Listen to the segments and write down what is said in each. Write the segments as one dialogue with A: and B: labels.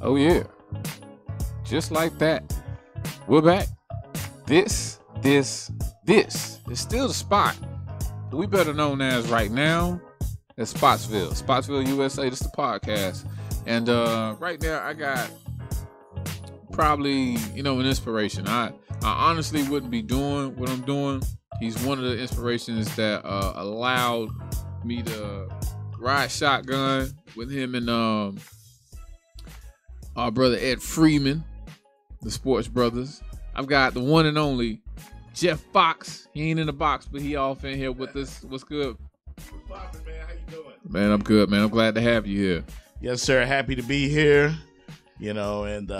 A: Oh yeah. Just like that. We're back. This is still the spot. We better known as right now as Spotsville, USA. This is the podcast. And right now I got probably, an inspiration. I honestly wouldn't be doing what I'm doing. He's one of the inspirations that allowed me to ride shotgun with him and our brother Ed Freeman, the Sports Brothers. I've got the one and only Jeff Fox. He ain't in the box, but he off in here with us. What's good?
B: What's poppin', man? How you doing?
A: Man, I'm good, man. I'm glad to have you here.
B: Yes, sir. Happy to be here. And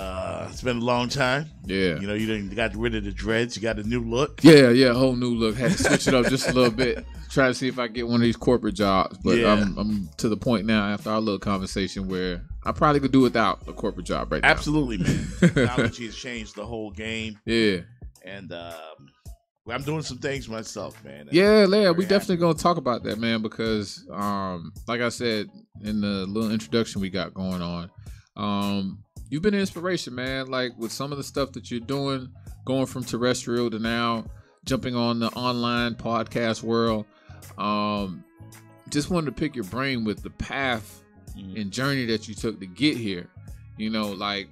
B: it's been a long time.
A: Yeah.
B: You got rid of the dreads. You got a new look.
A: Yeah, whole new look. Had to switch it up just a little bit. Try to see if I get one of these corporate jobs. But
B: Yeah.
A: I'm to the point now after our little conversation where I probably could do without a corporate job right now.
B: Absolutely, man. Technology has changed the whole game.
A: Yeah.
B: And I'm doing some things myself, man.
A: Yeah, we definitely gonna talk about that, man, because like I said in the little introduction we got going on, you've been an inspiration, man, like with some of the stuff that you're doing, going from terrestrial to now jumping on the online podcast world. Just wanted to pick your brain with the path and journey that you took to get here. Like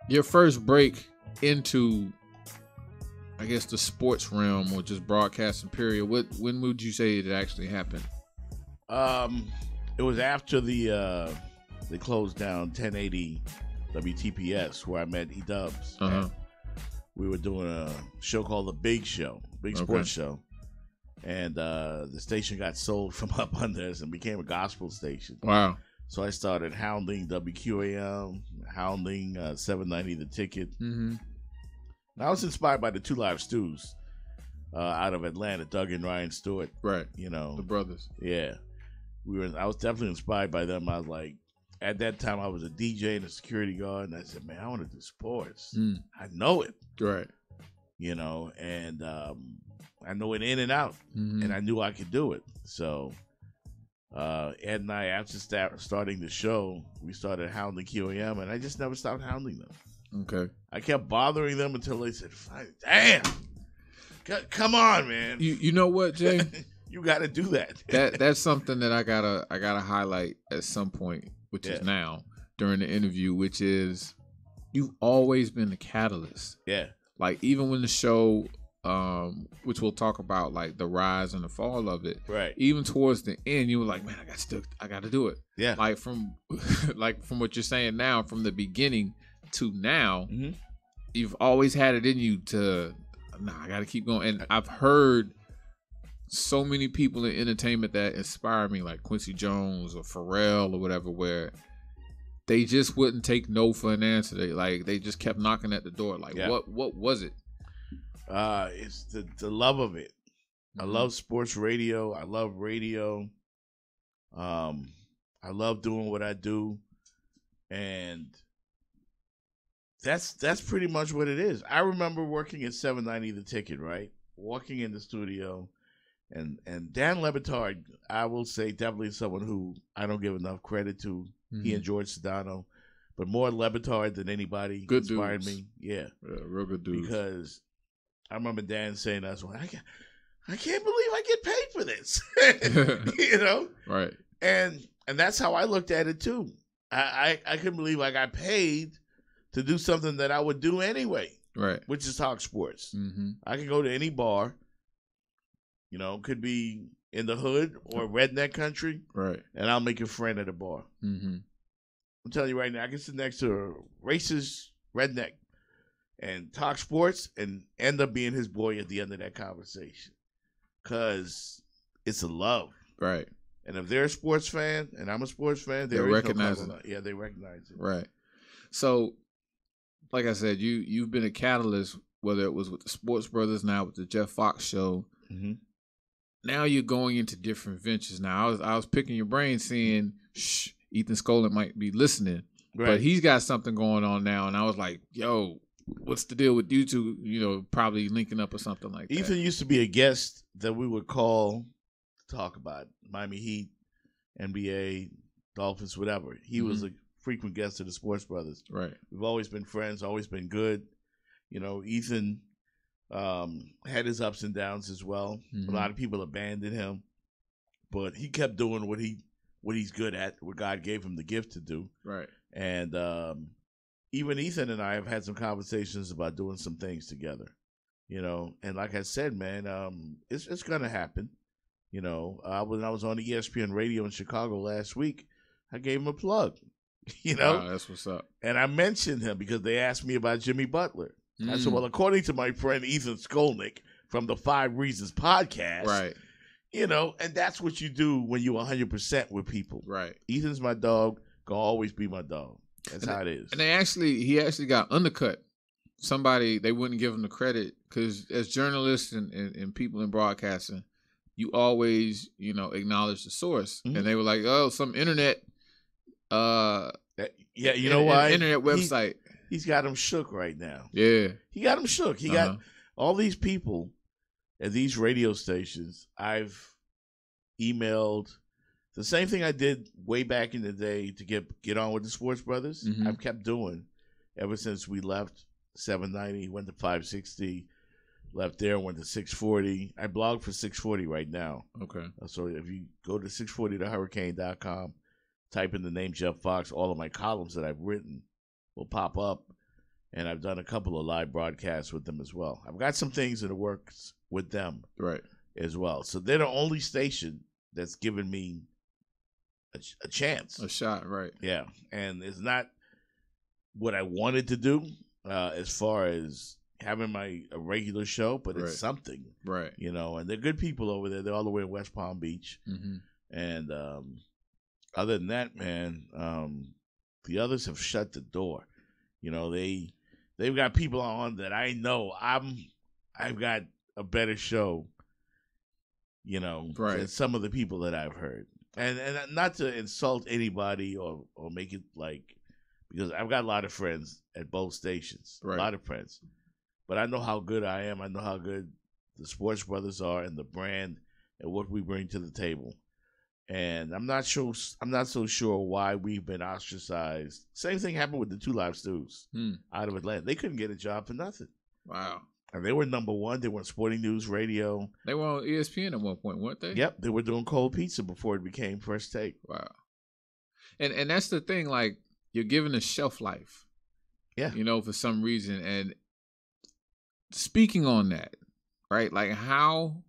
A: your first break into, I guess, the sports realm or just broadcasting period. When would you say it actually happened?
B: It was after they closed down 1080 WTPS where I met E-Dubs.
A: Uh-huh.
B: We were doing a show called The Big Show, Big Sports Show. And the station got sold from up under us and became a gospel station.
A: Wow.
B: So I started hounding WQAM, hounding 790 The Ticket.
A: Mm-hmm.
B: And I was inspired by the Two Live Stews out of Atlanta, Doug and Ryan Stewart.
A: Right. The brothers.
B: Yeah. I was definitely inspired by them. I was like, at that time, I was a DJ and a security guard. And I said, man, I want to do sports. I know it.
A: Right.
B: And I know it in and out.
A: Mm-hmm.
B: And I knew I could do it. So Ed and I, after starting the show, we started hounding QAM, and I just never stopped hounding them.
A: Okay.
B: I kept bothering them until they said, "Fine, damn, come on, man."
A: You know what, Jay?
B: You got to do that.
A: That's something that I gotta highlight at some point, which is now during the interview, which is you've always been the catalyst.
B: Yeah.
A: Like even when the show, which we'll talk about, like the rise and the fall of it.
B: Right.
A: Even towards the end, you were like, "Man, I got to do it."
B: Yeah.
A: Like from what you're saying now, from the beginning to now, you've always had it in you to, I got to keep going. And I've heard so many people in entertainment that inspire me, like Quincy Jones or Pharrell or whatever, where they just wouldn't take no for an answer. They just kept knocking at the door. Like, what was it?
B: It's the love of it. I love sports radio. I love radio. I love doing what I do, and that's pretty much what it is. I remember working at 790 The Ticket, right? Walking in the studio, and Dan Le Batard, I will say, definitely someone who I don't give enough credit to. He and George Sedano, but more Le Batard than anybody
A: good
B: inspired
A: dudes.
B: me. Yeah,
A: real good dudes.
B: Because I remember Dan saying that's why I can't believe I get paid for this.
A: Right.
B: And that's how I looked at it too. I couldn't believe I got paid to do something that I would do anyway.
A: Right.
B: Which is talk sports.
A: Mm-hmm.
B: I can go to any bar, could be in the hood or redneck country.
A: Right.
B: And I'll make a friend at a bar.
A: Mm-hmm.
B: I'm telling you right now, I can sit next to a racist redneck and talk sports and end up being his boy at the end of that conversation. Because it's a love.
A: Right.
B: And if they're a sports fan and I'm a sports fan, they
A: recognize it.
B: Yeah, they recognize it.
A: Right. So, like I said, you've been a catalyst, whether it was with the Sports Brothers, now with the Jeff Fox show.
B: Mm-hmm.
A: Now you're going into different ventures. Now I was picking your brain, seeing Ethan Skolin might be listening, but he's got something going on now, and I was like, "Yo, what's the deal with you two? Probably linking up or something like that."
B: Ethan used to be a guest that we would call to talk about Miami Heat, NBA, Dolphins, whatever. He was a frequent guest of the Sports Brothers.
A: Right.
B: We've always been friends, always been good. You know, Ethan had his ups and downs as well.
A: Mhm.
B: A lot of people abandoned him, but he kept doing what he's good at, what God gave him the gift to do.
A: Right.
B: And even Ethan and I have had some conversations about doing some things together. You know, and like I said, man, it's gonna happen. You know, when I was on the ESPN radio in Chicago last week, I gave him a plug. You know,
A: Wow, that's what's up.
B: and I mentioned him because they asked me about Jimmy Butler. I said,
A: Mm.
B: well, according to my friend Ethan Skolnick from the 5 Reasons podcast,
A: Right.
B: you know, and that's what you do when you're 100% with people.
A: Right.
B: Ethan's my dog, gonna always be my dog. That's
A: And
B: how it is.
A: And he actually got undercut. Somebody, they wouldn't give him the credit because as journalists and people in broadcasting, you always, acknowledge the source.
B: Mhm.
A: And they were like, oh, some internet,
B: Yeah, you know why?
A: internet website.
B: He's got him shook right now.
A: Yeah.
B: He got him shook. He
A: Uh-huh.
B: got all these people at these radio stations. I've emailed the same thing I did way back in the day to get on with the Sports Brothers.
A: Mhm.
B: I've kept doing ever since we left 790, went to 560, left there, went to 640. I blog for 640 right now.
A: Okay.
B: So if you go to 640thehurricane.com, type in the name Jeff Fox, all of my columns that I've written will pop up. And I've done a couple of live broadcasts with them as well. I've got some things in the works with them
A: Right.
B: as well. So they're the only station that's given me a chance.
A: A shot. Right.
B: Yeah. And it's not what I wanted to do as far as having a regular show, but
A: Right.
B: it's something,
A: Right.
B: you know. And they're good people over there. They're all the way in West Palm Beach.
A: Mm-hmm.
B: And other than that, man, the others have shut the door. You know, they've got people on that I know I've got a better show, you know,
A: Right.
B: than some of the people that I've heard. And not to insult anybody or make it like, because I've got a lot of friends at both stations,
A: Right.
B: a lot of friends. But I know how good I am. I know how good the Sports Brothers are and the brand and what we bring to the table. And I'm not so sure why we've been ostracized. Same thing happened with the Two Live Stews out of Atlanta. They couldn't get a job for nothing.
A: Wow.
B: And they were number one. They were on Sporting News Radio.
A: They were on ESPN at one point, weren't they?
B: Yep, they were doing cold pizza before it became First Take.
A: Wow. And that's the thing, like, you're given a shelf life.
B: Yeah.
A: For some reason. And speaking on that, right? Like, how